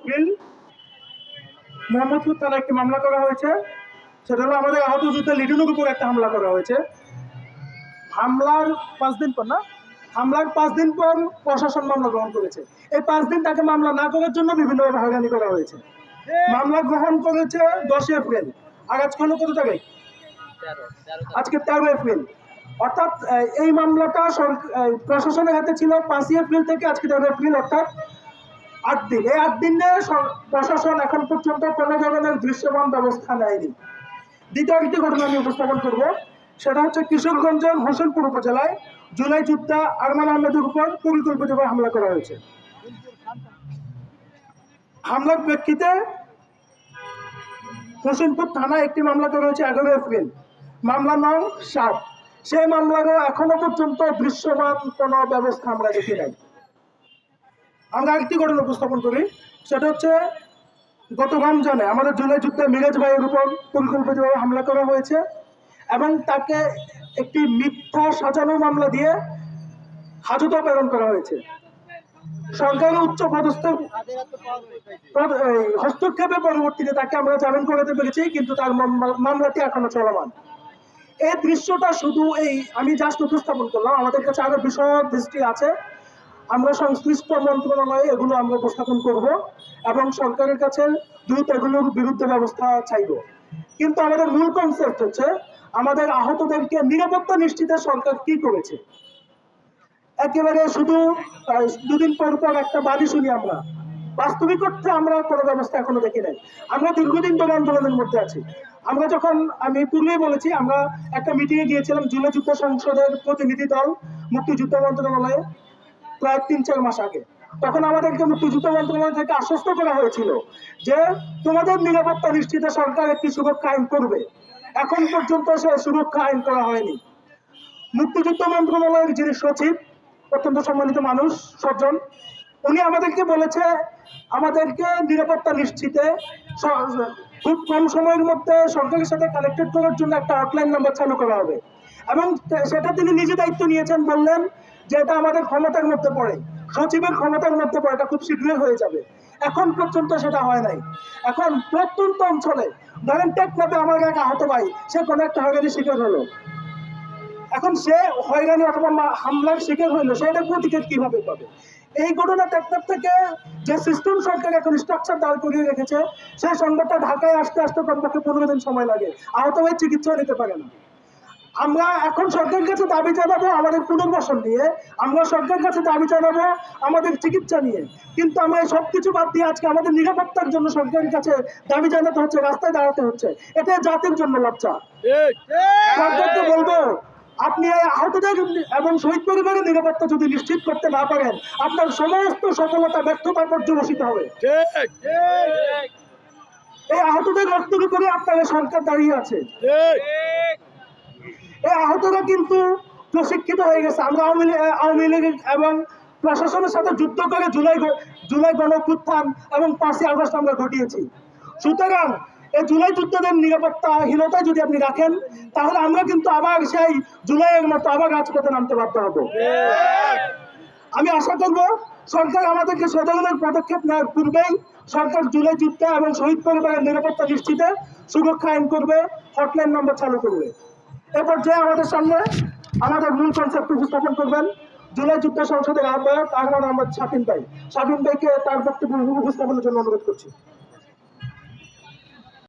April Mohammadpur থানায় একটি মামলা করা হয়েছে। সেটা হলো আমাদের আহত যুদ্ধে লিটনের উপর একটা হামলা করা হয়েছে। হামলার 5 দিন পর হামলার 5 দিন পর প্রশাসন মামলা গ্রহণ করেছে। এই 5 দিন তাকে মামলা না করার জন্য বিভিন্নভাবে হয়রানি করা হয়েছে। মামলা গ্রহণ করেছে 10 এপ্রিল, আর আজকে হলো কত তারিখ? আজকে 13 এপ্রিল। অর্থাৎ এই মামলাটা প্রশাসনের হাতে ছিল 5 এপ্রিল থেকে আজকে 13 এপ্রিল, অর্থাৎ 8 দিন। এই 8 দিনে প্রশাসন এখন পর্যন্ত কোনো ধরনের দৃশ্যমান ব্যবস্থা নেয়নি। দ্বিতীয় একটি ঘটনা আমি উপস্থাপন করব, সেটা হচ্ছে কিশোরগঞ্জের হোসেনপুর উপজেলায় জুলাই যোদ্ধা আরমান আহমেদের উপর পরিকল্পিতভাবে হামলা করা হয়েছে। হামলার প্রেক্ষিতে হোসেনপুর থানায় একটি মামলা করা হয়েছে 11 এপ্রিল, মামলা নং 7। সেই মামলারও এখনো পর্যন্ত দৃশ্যমান কোনো ব্যবস্থা আমরা দেখি নাই। আমরা আরেকটি ঘটনা উপস্থাপন করি, সেটা হচ্ছে গত রমজানে আমাদের জুলাই যুদ্ধে মিরাজ ভাইয়ের উপর পরিকল্পিতভাবে হামলা করা হয়েছে এবং তাকে একটি মিথ্যা সাজানো মামলা দিয়ে হাজতে প্রেরণ করা হয়েছে। সরকারের উচ্চ পদস্থ হস্তক্ষেপের পরবর্তীতে তাকে আমরা জামিন করাতে পেরেছি, কিন্তু তার মামলাটি এখনো চলমান। এই দৃশ্যটা শুধু আমি জাস্ট উপস্থাপন করলাম, আমাদের কাছে আরো বিশদ দৃষ্টি আছে। আমরা সংশ্লিষ্ট মন্ত্রণালয়ে এগুলো আমরা উপস্থাপন করব এবং সরকারের কাছে দ্রুত এগুলোর বিরুদ্ধে ব্যবস্থা চাইব। কিন্তু আমাদের মূল কনসেপ্ট হচ্ছে আমাদের আহতদেরকে নিরাপত্তা নিশ্চিতে সরকার কি করেছে। একেবারে শুধু দুদিন পর পর একটা বাদী শুনি আমরা, বাস্তবিক অর্থে আমরা কোনো ব্যবস্থা এখনো দেখি নাই। আমরা দীর্ঘদিন ধরে আন্দোলনের মধ্যে আছি। আমি পূর্বেই বলেছি, আমরা একটা মিটিংয়ে গিয়েছিলাম জুলাই যুদ্ধ সংসদের প্রতিনিধি দল মুক্তিযুদ্ধ মন্ত্রণালয়ে প্রায় 3-4 মাস আগে। তখন আমাদেরকে মুক্তিযুদ্ধ মন্ত্রণালয় থেকে আশ্বস্ত করা হয়েছিল যে তোমাদের নিরাপত্তা নিশ্চিতে সরকার একটি সুরক্ষা আইন করবে। এখন পর্যন্ত সে সুরক্ষা আইন করা হয়নি। মুক্তিযুদ্ধ মন্ত্রণালয়ের যিনি সচিব, অত্যন্ত সম্মানিত মানুষ, সজ্জন, উনি আমাদেরকে বলেছে আমাদেরকে নিরাপত্তা নিশ্চিতে খুব কম সময়ের মধ্যে সরকারের সাথে কানেক্টেড করার জন্য একটা হটলাইন নাম্বার চালু করা হবে এবং সেটা তিনি নিজে দায়িত্ব নিয়েছেন। বললেন যে এটা আমাদের ক্ষমতার মধ্যে পড়ে, সচিবের ক্ষমতার মধ্যে পড়ে, এটা খুব শীঘ্রই হয়ে যাবে। এখন পর্যন্ত সেটা হয় নাই। এখন প্রত্যন্ত অঞ্চলে ধরেন টেকনাফে আমার এক আহত ভাই, সে কোনো একটা হয়রানির শিকার হলো। এখন সে হয়রানি অথবা হামলার শিকার হইলো, সেটা প্রতিকার কিভাবে পাবে? এই ঘটনা টেকনাফ থেকে যে সিস্টেম সরকার এখন স্ট্রাকচার দাঁড় করিয়ে রেখেছে, সেই সংবাদটা ঢাকায় আসতে আসতে কমপক্ষে 15 দিন সময় লাগে। আহত ভাই চিকিৎসা নিতে পারে না। আমরা এখন সরকারের কাছে দাবি জানাবো আমাদের পুনর্বাসন নিয়ে, আমরা সরকারের কাছে দাবি জানাবো আমাদের চিকিৎসা নিয়ে, কিন্তু আমরা এই সবকিছু বাদ দিয়ে আজকে আমাদের নিরাপত্তার জন্য সরকারের কাছে দাবি জানাতে হচ্ছে, রাস্তায় দাঁড়াতে হচ্ছে। এটা জাতির জন্য লজ্জা। সরকারকে বলবো, আপনি এই আহতদের এবং শহীদ পরিবারের নিরাপত্তা যদি নিশ্চিত করতে না পারেন, আপনার সমস্ত সফলতা ব্যর্থতার পর্যবসিত হবে। এই আহতদের রক্তের উপরে আপনার সরকার দাঁড়িয়ে আছে। এই আহতরা কিন্তু প্রশিক্ষিত হয়ে গেছে। আমরা আওয়ামী লীগ এবং প্রশাসনের সাথে যুদ্ধ করে জুলাই গণঅভ্যুত্থান এবং 5ই আগস্ট আমরা ঘটিয়েছি। সুতরাং এই জুলাই যুদ্ধদের নিরাপত্তাহীনতা যদি আপনি রাখেন, তাহলে আমরা কিন্তু আবার সেই জুলাইয়ের মতো আবার রাজপথে নামতে বাধ্য হব। আমি আশা করব সরকার আমাদেরকে সে ধরনের পদক্ষেপ নেওয়ার পূর্বেই সরকার জুলাই যুদ্ধ এবং শহীদ পরিবারের নিরাপত্তা নিশ্চিতে সুরক্ষা আইন করবে, হটলাইন নাম্বার চালু করবে। এরপর যে আমাদের সামনে আমাদের মূল কনসেপ্ট উপস্থাপন করবেন জুলাই যুদ্ধ সংসদের আহ্বায়ক আরমান আহমেদ শাফিন ভাই। শাফিন ভাইকে তার বক্তব্য উপস্থাপনের জন্য অনুরোধ করছি।